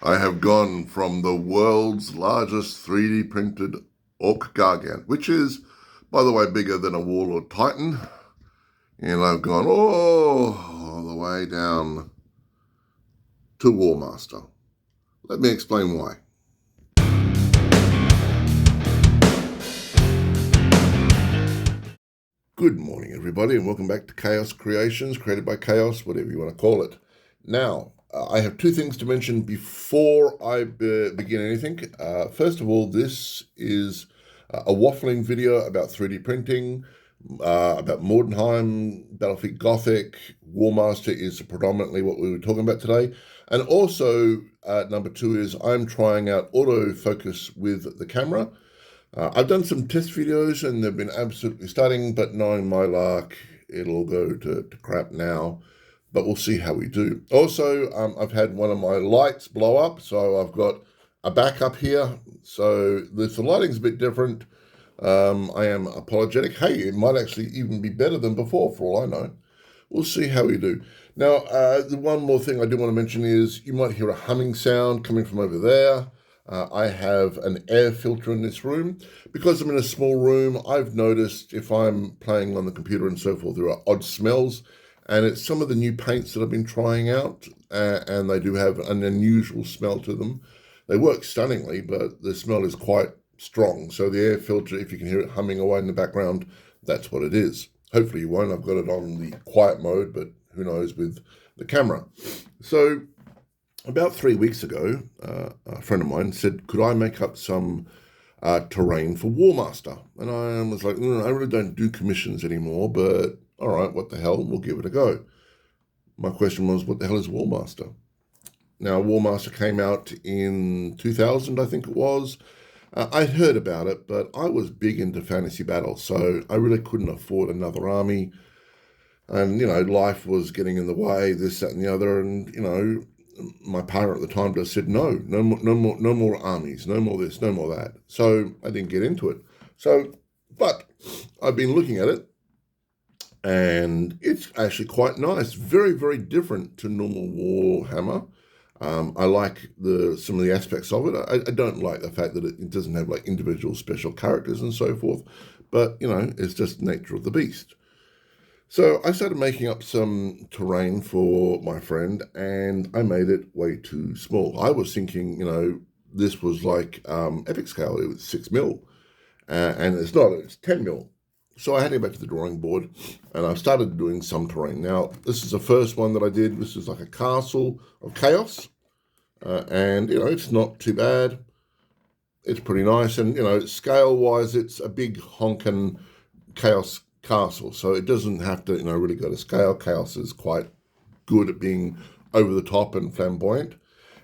I have gone from the world's largest 3D printed Orc Gargant, which is, by the way, bigger than a Warlord Titan, and I've gone all the way down to Warmaster. Let me explain why. Good morning, everybody, and welcome back to Chaos Creations, created by Chaos, whatever you want to call it. Now, I have two things to mention before I begin anything. First of all, this is a waffling video about 3D printing, about Mordheim, battlefleet Gothic. Warmaster is predominantly what we were talking about today. And also, number two is I'm trying out autofocus with the camera. I've done some test videos and they've been absolutely stunning, but knowing my luck, it'll go to crap now. But we'll see how we do. Also, I've had one of my lights blow up, so I've got a backup here. So the lighting's a bit different. I am apologetic. Hey, it might actually even be better than before, for all I know. We'll see how we do. Now, the one more thing I do want to mention is you might hear a humming sound coming from over there. I have an air filter in this room. Because I'm in a small room, I've noticed if I'm playing on the computer and so forth, there are odd smells. And it's some of the new paints that I've been trying out, and they do have an unusual smell to them. They work stunningly, but the smell is quite strong. So the air filter, if you can hear it humming away in the background, that's what it is. Hopefully you won't. I've got it on the quiet mode, but who knows with the camera. So about 3 weeks ago, a friend of mine said, could I make up some terrain for Warmaster? And I was like, I really don't do commissions anymore, but all right, what the hell, we'll give it a go. My question was, what the hell is Warmaster? Now, Warmaster came out in 2000, I think it was. I'd heard about it, but I was big into fantasy battle, so I really couldn't afford another army. And, life was getting in the way, this, that, and the other. And, my partner at the time just said, no more armies, no more this, no more that. So I didn't get into it. But I've been looking at it, and it's actually quite nice. Very, very different to normal Warhammer. I like some of the aspects of it. I don't like the fact that it doesn't have like individual special characters and so forth, but it's just nature of the beast. So I started making up some terrain for my friend, and I made it way too small. I was thinking, this was like epic scale. It was 6 mil, and it's not. It's 10 mil. So I had to go back to the drawing board, and I started doing some terrain. Now, this is the first one that I did. This is like a castle of chaos, and it's not too bad. It's pretty nice, and scale-wise, it's a big honkin' chaos castle. So it doesn't have to, really go to scale. Chaos is quite good at being over the top and flamboyant,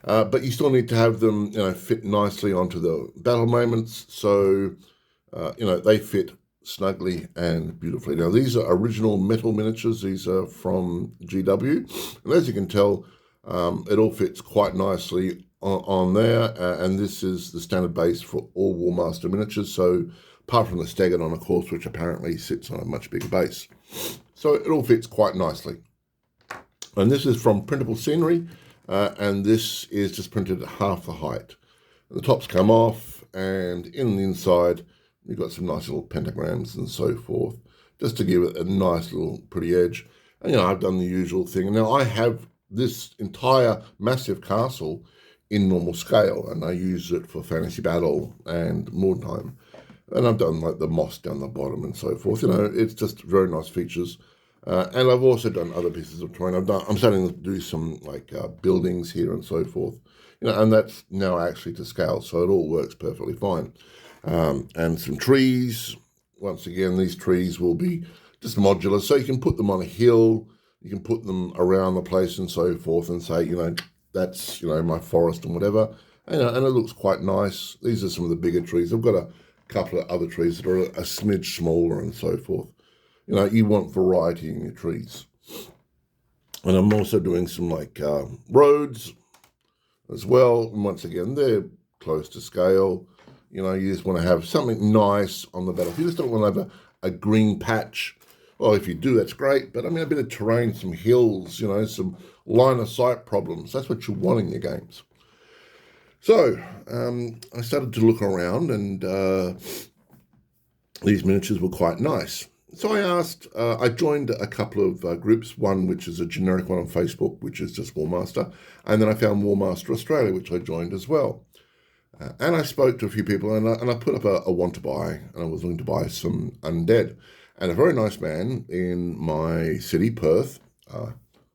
but you still need to have them, fit nicely onto the battle moments. So, they fit snugly and beautifully. Now, these are original metal miniatures. These are from GW. And as you can tell, it all fits quite nicely on there. And this is the standard base for all Warmaster miniatures. So apart from the Stegadon, of course, which apparently sits on a much bigger base. So it all fits quite nicely. And this is from Printable Scenery. And this is just printed at half the height. The tops come off, and in the inside, you've got some nice little pentagrams and so forth, just to give it a nice little pretty edge. And, I've done the usual thing. Now, I have this entire massive castle in normal scale, and I use it for Fantasy Battle and Mordheim. And I've done, like, the moss down the bottom and so forth. It's just very nice features. And I've also done other pieces of terrain. I'm starting to do some, like, buildings here and so forth. And that's now actually to scale, so it all works perfectly fine. And some trees. Once again, these trees will be just modular, so you can put them on a hill, you can put them around the place and so forth, and say, that's, my forest and whatever. And it looks quite nice. These are some of the bigger trees. I've got a couple of other trees that are a smidge smaller and so forth. You want variety in your trees. And I'm also doing some roads as well. And once again, they're close to scale. You just want to have something nice on the battlefield. You just don't want to have a green patch. Well, if you do, that's great. But a bit of terrain, some hills, some line of sight problems. That's what you want in your games. So I started to look around, and these miniatures were quite nice. So I joined a couple of groups, one which is a generic one on Facebook, which is just Warmaster, and then I found Warmaster Australia, which I joined as well. And I spoke to a few people, and I put up a want to buy, and I was looking to buy some undead. And a very nice man in my city, Perth,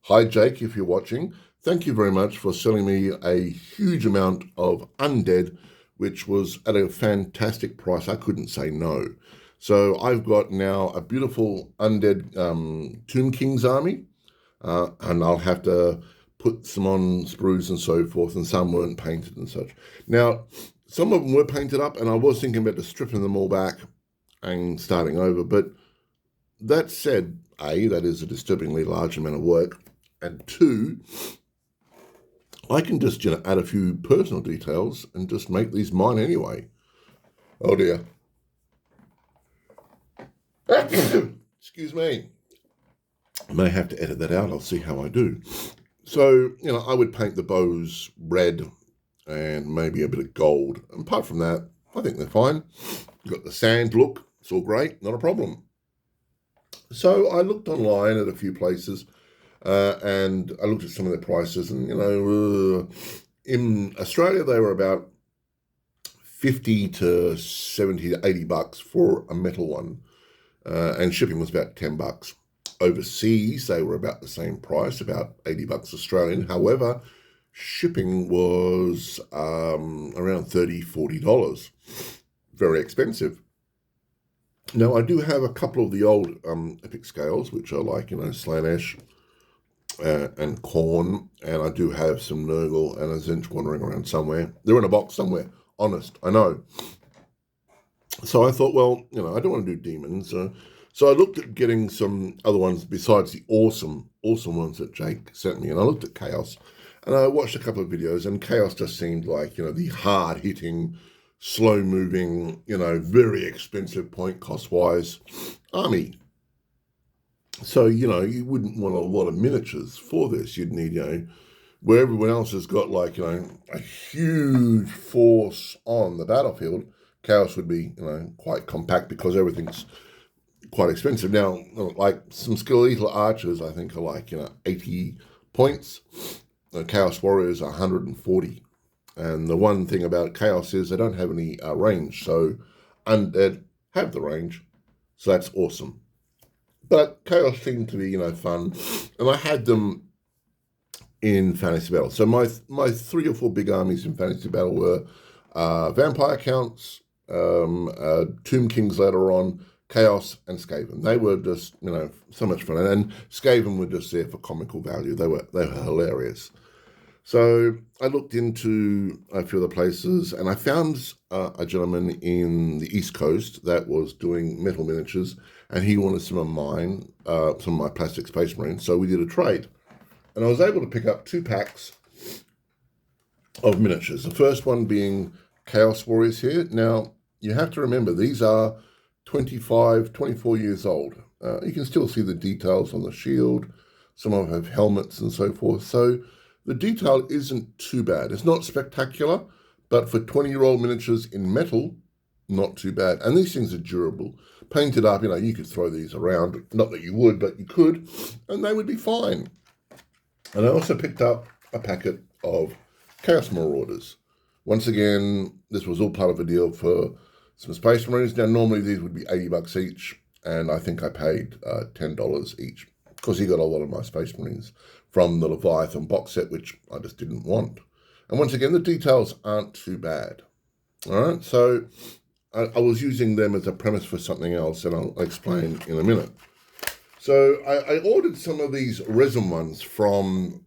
hi Jake, if you're watching, thank you very much for selling me a huge amount of undead, which was at a fantastic price. I couldn't say no. So I've got now a beautiful undead Tomb King's army, and I'll have to put some on sprues and so forth, and some weren't painted and such. Now, some of them were painted up, and I was thinking about just stripping them all back and starting over. But that said, A, that is a disturbingly large amount of work, and two, I can just add a few personal details and just make these mine anyway. Oh dear. Excuse me. I may have to edit that out. I'll see how I do. So, I would paint the bows red and maybe a bit of gold. And apart from that, I think they're fine. You've got the sand look. It's all great. Not a problem. So I looked online at a few places, and I looked at some of their prices. And, in Australia, they were about 50 to 70 to 80 bucks for a metal one. And shipping was about 10 bucks. Overseas, they were about the same price, about 80 bucks Australian. However, shipping was around $30, $40. Very expensive. Now, I do have a couple of the old epic scales, which are like, Slanesh and Khorne, and I do have some Nurgle and a Zinch wandering around somewhere. They're in a box somewhere, honest, I know. So I thought, well, I don't want to do demons. So I looked at getting some other ones besides the awesome ones that Jake sent me. And I looked at Chaos, and I watched a couple of videos, and Chaos just seemed like, the hard-hitting, slow-moving, very expensive point cost-wise army. So, you wouldn't want a lot of miniatures for this. You'd need, where everyone else has got like, a huge force on the battlefield, Chaos would be, quite compact because everything's quite expensive. Now, like some skeletal archers, I think are like, 80 points. Chaos warriors are 140. And the one thing about Chaos is they don't have any range. So undead have the range. So that's awesome. But Chaos seemed to be, fun. And I had them in Fantasy Battle. So my 3 or 4 big armies in Fantasy Battle were Vampire Counts, Tomb Kings later on, Chaos, and Skaven. They were just, so much fun. And Skaven were just there for comical value. They were hilarious. So I looked into a few other places, and I found a gentleman in the East Coast that was doing metal miniatures, and he wanted some of mine, some of my plastic Space Marines. So we did a trade. And I was able to pick up 2 packs of miniatures. The first one being Chaos Warriors here. Now, you have to remember, these are 25, 24 years old. You can still see the details on the shield. Some of them have helmets and so forth. So the detail isn't too bad. It's not spectacular, but for 20-year-old miniatures in metal, not too bad. And these things are durable. Painted up, you could throw these around. Not that you would, but you could, and they would be fine. And I also picked up a packet of Chaos Marauders. Once again, this was all part of a deal for some Space Marines. Now, normally these would be 80 bucks each, and I think I paid $10 each, because he got a lot of my Space Marines from the Leviathan box set, which I just didn't want. And once again, the details aren't too bad. All right, so I was using them as a premise for something else, and I'll explain in a minute. So I ordered some of these resin ones from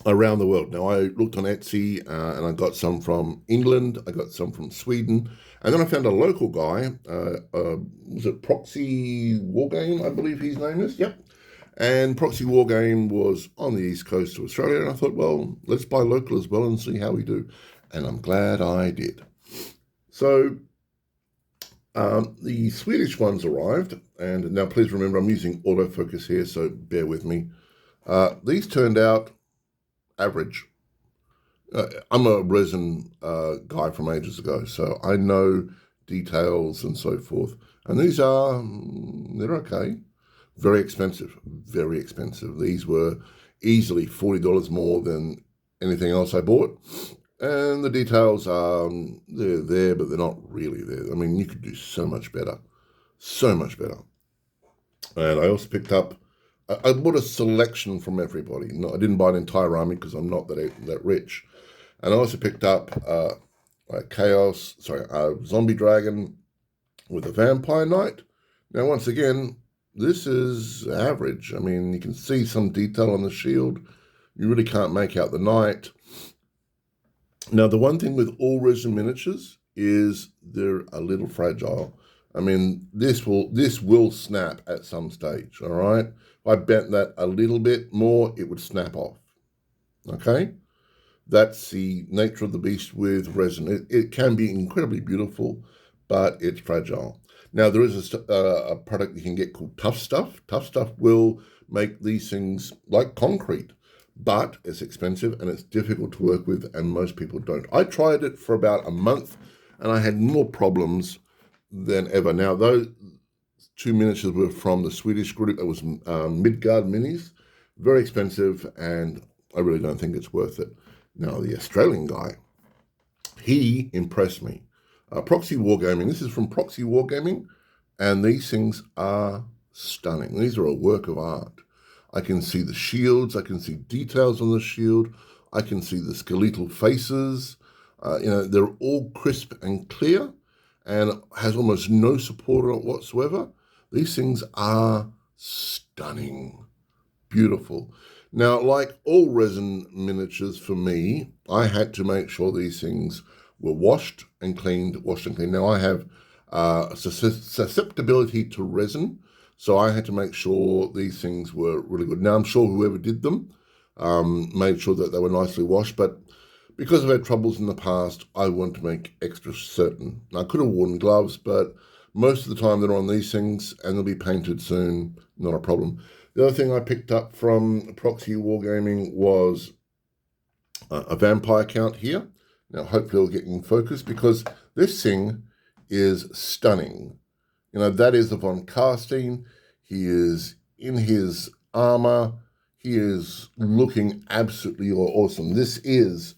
around the world. Now, I looked on Etsy, and I got some from England, I got some from Sweden, and then I found a local guy, was it Proxy Wargame, I believe his name is? Yep. And Proxy Wargame was on the east coast of Australia, and I thought, well, let's buy local as well and see how we do. And I'm glad I did. So the Swedish ones arrived, and now please remember I'm using autofocus here, so bear with me. These turned out average. I'm a resin guy from ages ago, so I know details and so forth. And these are, they're okay. Very expensive, very expensive. These were easily $40 more than anything else I bought. And the details are, they're there, but they're not really there. I mean, you could do so much better, so much better. And I also picked up, I bought a selection from everybody. No, I didn't buy an entire army because I'm not that rich. And I also picked up a zombie dragon with a vampire knight. Now, once again, this is average. I mean, you can see some detail on the shield. You really can't make out the knight. Now, the one thing with all resin miniatures is they're a little fragile. I mean, this will snap at some stage, all right? If I bent that a little bit more, it would snap off, okay? That's the nature of the beast with resin. It can be incredibly beautiful, but it's fragile. Now, there is a product you can get called Tough Stuff. Tough Stuff will make these things like concrete, but it's expensive and it's difficult to work with, and most people don't. I tried it for about a month, and I had more problems than ever. Now, those two miniatures were from the Swedish group. It was Midgard Minis. Very expensive, and I really don't think it's worth it. Now, the Australian guy, he impressed me. Proxy Wargaming. This is from Proxy Wargaming, and these things are stunning. These are a work of art. I can see the shields. I can see details on the shield. I can see the skeletal faces. They're all crisp and clear, and has almost no support on it whatsoever. These things are stunning, beautiful. Now, like all resin miniatures for me, I had to make sure these things were washed and cleaned. Now, I have susceptibility to resin, so I had to make sure these things were really good. Now, I'm sure whoever did them made sure that they were nicely washed, but because I've had troubles in the past, I want to make extra certain. Now, I could have worn gloves, but most of the time they're on these things and they'll be painted soon, not a problem. The other thing I picked up from Proxy Wargaming was a vampire count here. Now, hopefully it'll get in focus because this thing is stunning. That is the von Carstein. He is in his armor. He is looking absolutely awesome. This is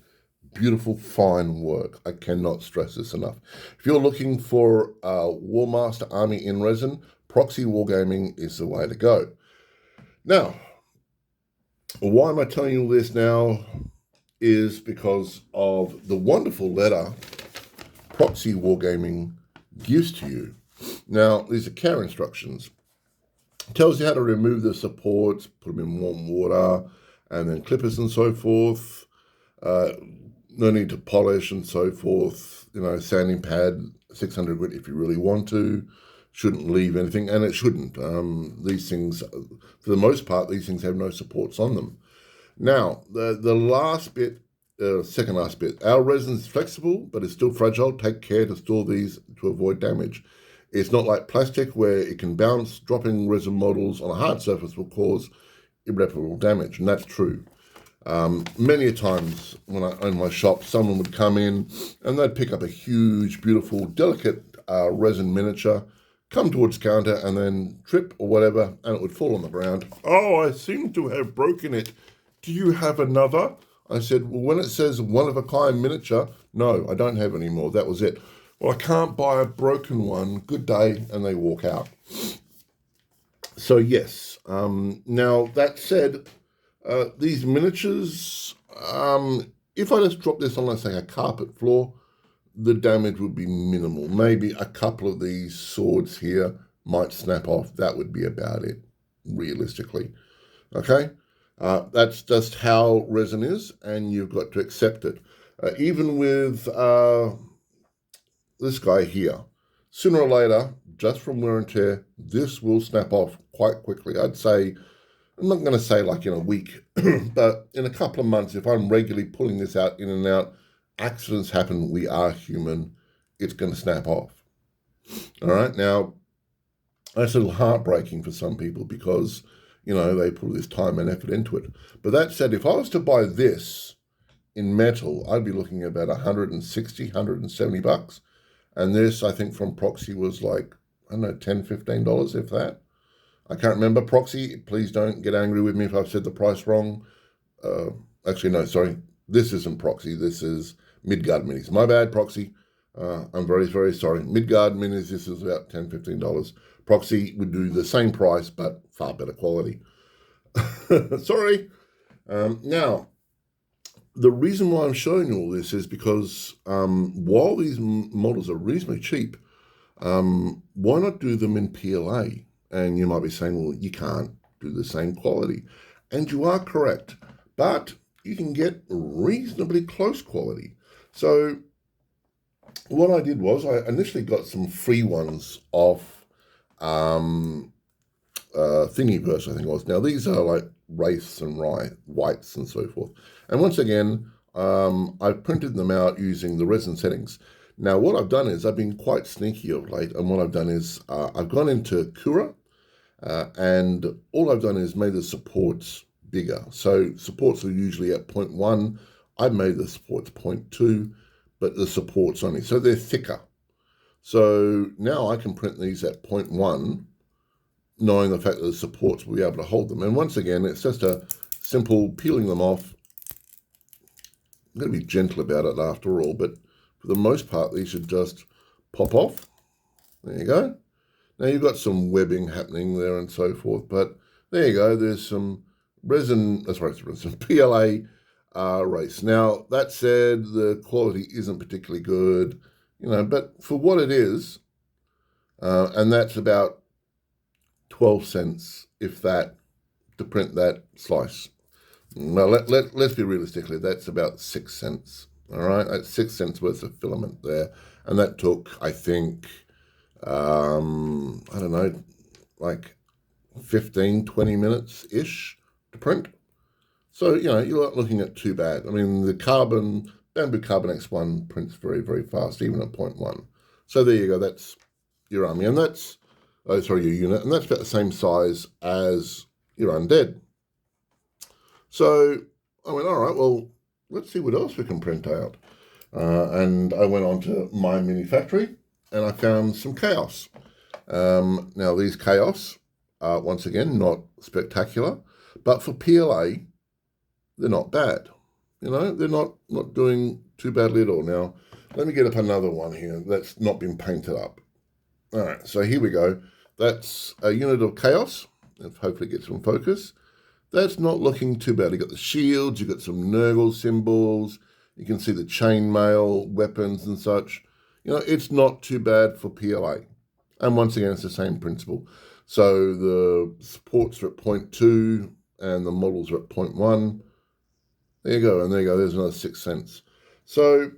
beautiful, fine work. I cannot stress this enough. If you're looking for a Warmaster army in resin, Proxy Wargaming is the way to go. Now, why am I telling you this now is because of the wonderful letter Proxy Wargaming gives to you. Now, these are care instructions. It tells you how to remove the supports, put them in warm water, and then clippers and so forth. No need to polish and so forth. Sanding pad, 600 grit if you really want to. Shouldn't leave anything, and it shouldn't. These things, for the most part, these things have no supports on them. Now, the last bit, second last bit, our resin is flexible, but it's still fragile. Take care to store these to avoid damage. It's not like plastic where it can bounce. Dropping resin models on a hard surface will cause irreparable damage, and that's true. Many a times when I owned my shop, someone would come in and they'd pick up a huge, beautiful, delicate resin miniature, come towards the counter and then trip or whatever, and it would fall on the ground. Oh, I seem to have broken it. Do you have another? I said, well, when it says one-of-a-kind miniature, no, I don't have any more. That was it. Well, I can't buy a broken one. Good day. And they walk out. So, yes. Now, that said, these miniatures, if I just drop this on, let's say, a carpet floor, the damage would be minimal. Maybe a couple of these swords here might snap off. That would be about it, realistically. Okay? That's just how resin is, and you've got to accept it. Even with this guy here, sooner or later, just from wear and tear, this will snap off quite quickly. I'd say, I'm not going to say like in a week, but in a couple of months, if I'm regularly pulling this out, in and out, accidents happen. We are human. It's going to snap off. All right. Now, that's a little heartbreaking for some people because, they put this time and effort into it. But that said, if I was to buy this in metal, I'd be looking at about 160, 170 bucks. And this, I think, from Proxy was like, I don't know, $10, $15, if that. I can't remember. Proxy, please don't get angry with me if I've said the price wrong. Actually, no, sorry. This isn't Proxy. This is Midgard Minis. My bad, Proxy. I'm very, very sorry. Midgard Minis, this is about $10, $15. Proxy would do the same price, but far better quality. Sorry. Now, the reason why I'm showing you all this is because while these models are reasonably cheap, why not do them in PLA? And you might be saying, well, you can't do the same quality. And you are correct, but you can get reasonably close quality. So what I did was I initially got some free ones off Thingiverse, I think it was. Now, these are like wraiths and whites and so forth. And once again, I've printed them out using the resin settings. Now, what I've done is I've been quite sneaky of late, and what I've done is I've gone into Cura, and all I've done is made the supports bigger. So supports are usually at 0.1. I've made the supports 0.2, but the supports only. So they're thicker. So now I can print these at 0.1, knowing the fact that the supports will be able to hold them. And once again, it's just a simple peeling them off. I'm going to be gentle about it after all, but for the most part, these should just pop off. There you go. Now you've got some webbing happening there and so forth, but there you go. There's some resin, some PLA race. Now, that said, the quality isn't particularly good, but for what it is, and that's about 12 cents, if that, to print that slice. Now, let's be realistic. That's about 6 cents. All right, that's 6 cents worth of filament there. And that took, I think, I don't know, like 15, 20 minutes-ish to print. So, you're not looking at too bad. I mean, the Bamboo Carbon X1 prints very, very fast, even at 0.1. So there you go, that's your army. And that's, your unit. And that's about the same size as your undead. So I went, all right, well, let's see what else we can print out. And I went on to my mini factory and I found some chaos. Now these chaos are, once again, not spectacular, but for PLA, they're not bad. They're not doing too badly at all. Now, let me get up another one here that's not been painted up. All right, so here we go. That's a unit of chaos, if hopefully it gets some focus. That's not looking too bad. You've got the shields, you've got some Nurgle symbols, you can see the chainmail, weapons and such. It's not too bad for PLA. And once again, it's the same principle. So the supports are at 0.2 and the models are at 0.1. There you go, and there you go, there's another 6 cents. So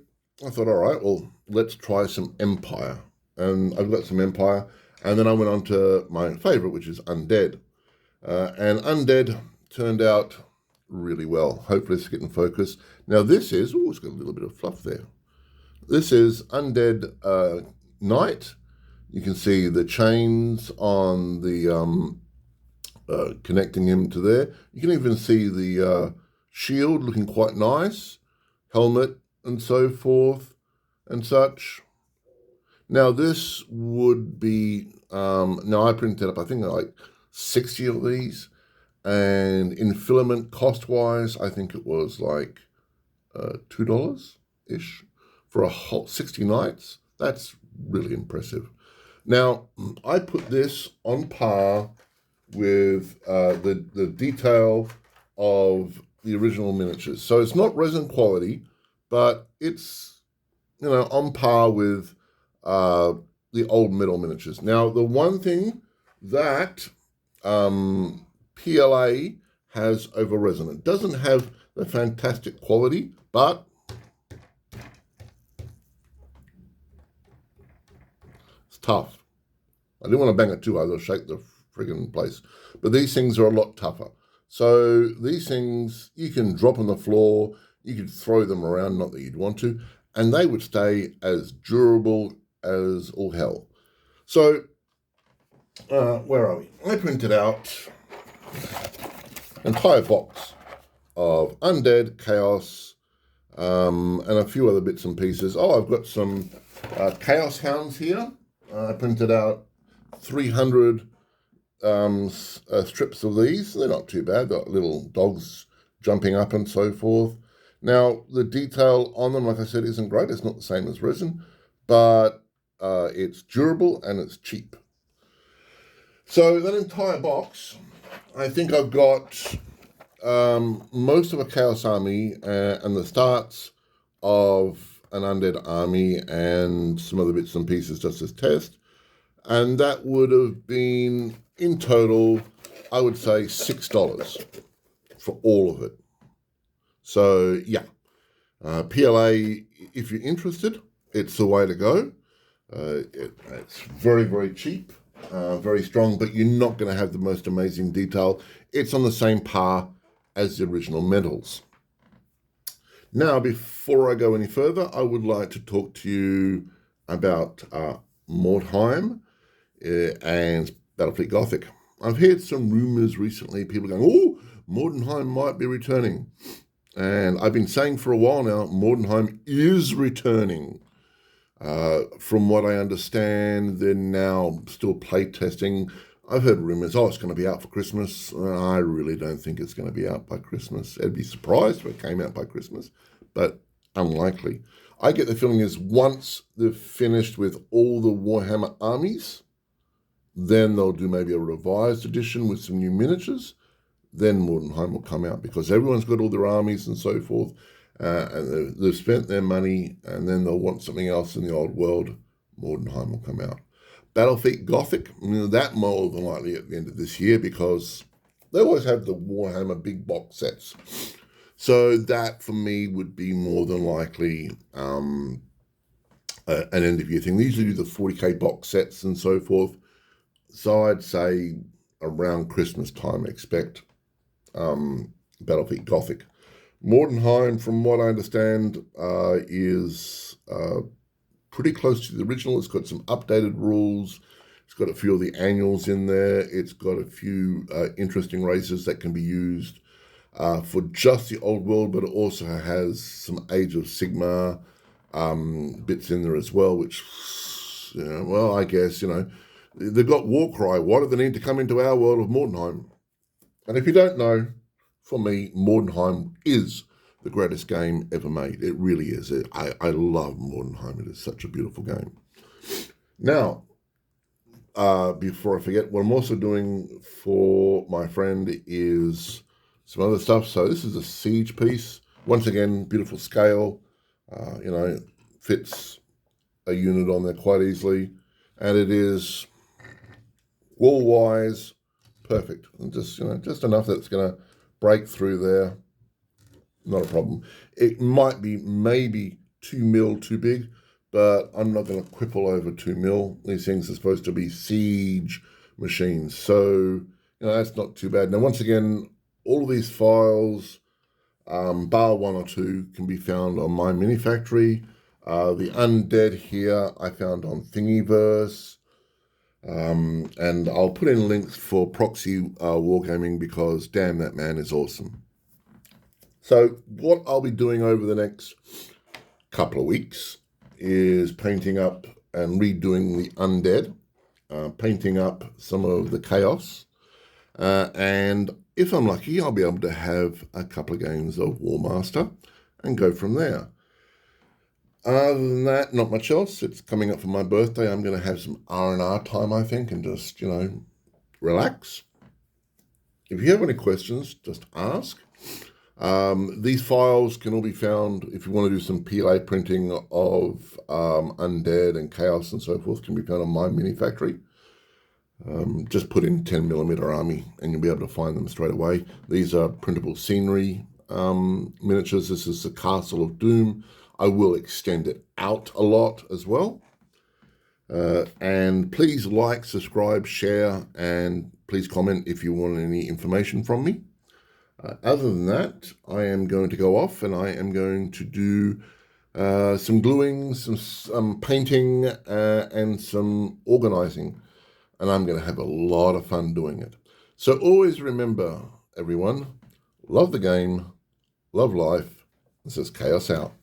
I thought, all right, well, let's try some Empire. And I've got some Empire, and then I went on to my favorite, which is Undead. And Undead turned out really well. Hopefully it's getting focus. Now this is, it's got a little bit of fluff there. This is Undead Knight. You can see the chains on the, connecting him to there. You can even see the shield looking quite nice, helmet and so forth and such. Now this would be, now I printed up, I think like 60 of these, and in filament cost-wise, I think it was like $2-ish for a whole 60 knights. That's really impressive. Now, I put this on par with the detail of the original miniatures. So it's not resin quality, but it's, on par with the old metal miniatures. Now, the one thing that PLA has over resin, it doesn't have the fantastic quality, but it's tough. I didn't want to bang it too hard, it'll shake the friggin' place. But these things are a lot tougher. So these things, you can drop on the floor, you could throw them around, not that you'd want to, and they would stay as durable as all hell. So, where are we? I printed out an entire box of Undead Chaos and a few other bits and pieces. Oh, I've got some Chaos Hounds here. I printed out 300 strips of these. They're not too bad. Got little dogs jumping up and so forth. Now, the detail on them, like I said, isn't great. It's not the same as resin, but it's durable and it's cheap. So that entire box, I think I've got most of a Chaos Army and the starts of an Undead Army and some other bits and pieces just as test. And that would have been, in total, I would say $6 for all of it. So, yeah. PLA, if you're interested, it's the way to go. It's very, very cheap, very strong, but you're not going to have the most amazing detail. It's on the same par as the original metals. Now, before I go any further, I would like to talk to you about Mordheim and Battlefleet Gothic. I've heard some rumors recently, people going, oh, Mordheim might be returning. And I've been saying for a while now, Mordheim is returning. From what I understand, they're now still play testing. I've heard rumors, oh, it's going to be out for Christmas. I really don't think it's going to be out by Christmas. I'd be surprised if it came out by Christmas, but unlikely. I get the feeling is once they've finished with all the Warhammer armies, then they'll do maybe a revised edition with some new miniatures. Then Mordheim will come out because everyone's got all their armies and so forth. And they've spent their money, and then they'll want something else in the old world. Mordheim will come out. Battlefleet Gothic, that more than likely at the end of this year because they always have the Warhammer big box sets. So that for me would be more than likely an end of year thing. They usually do the 40k box sets and so forth. So I'd say around Christmas time, expect Battlefleet Gothic. Mordheim, from what I understand, is pretty close to the original. It's got some updated rules. It's got a few of the annuals in there. It's got a few interesting races that can be used for just the old world, but it also has some Age of Sigmar bits in there as well, which, well, I guess, they've got Warcry. Why do they need to come into our world of Mordheim? And if you don't know, for me, Mordheim is the greatest game ever made. It really is. I love Mordheim. It is such a beautiful game. Now, before I forget, what I'm also doing for my friend is some other stuff. So this is a siege piece. Once again, beautiful scale. Fits a unit on there quite easily. And it is wall-wise perfect. And just enough that it's going to break through there. Not a problem. It might be maybe 2 mil too big, but I'm not going to quibble over 2 mil. These things are supposed to be siege machines. So, that's not too bad. Now, once again, all of these files, bar 1 or 2, can be found on my mini factory. The Undead here I found on Thingiverse. And I'll put in links for Proxy Wargaming because, damn, that man is awesome. So what I'll be doing over the next couple of weeks is painting up and redoing the Undead, painting up some of the Chaos, and if I'm lucky, I'll be able to have a couple of games of Warmaster and go from there. Other than that, not much else. It's coming up for my birthday. I'm going to have some R&R time, I think, and just, relax. If you have any questions, just ask. These files can all be found, if you want to do some PLA printing of Undead and Chaos and so forth, can be found on my mini factory. Just put in 10mm army and you'll be able to find them straight away. These are printable scenery miniatures. This is the Castle of Doom. I will extend it out a lot as well. And please like, subscribe, share, and please comment if you want any information from me. Other than that, I am going to go off and I am going to do some gluing, some painting, and some organizing. And I'm going to have a lot of fun doing it. So always remember, everyone, love the game, love life, This is Chaos out.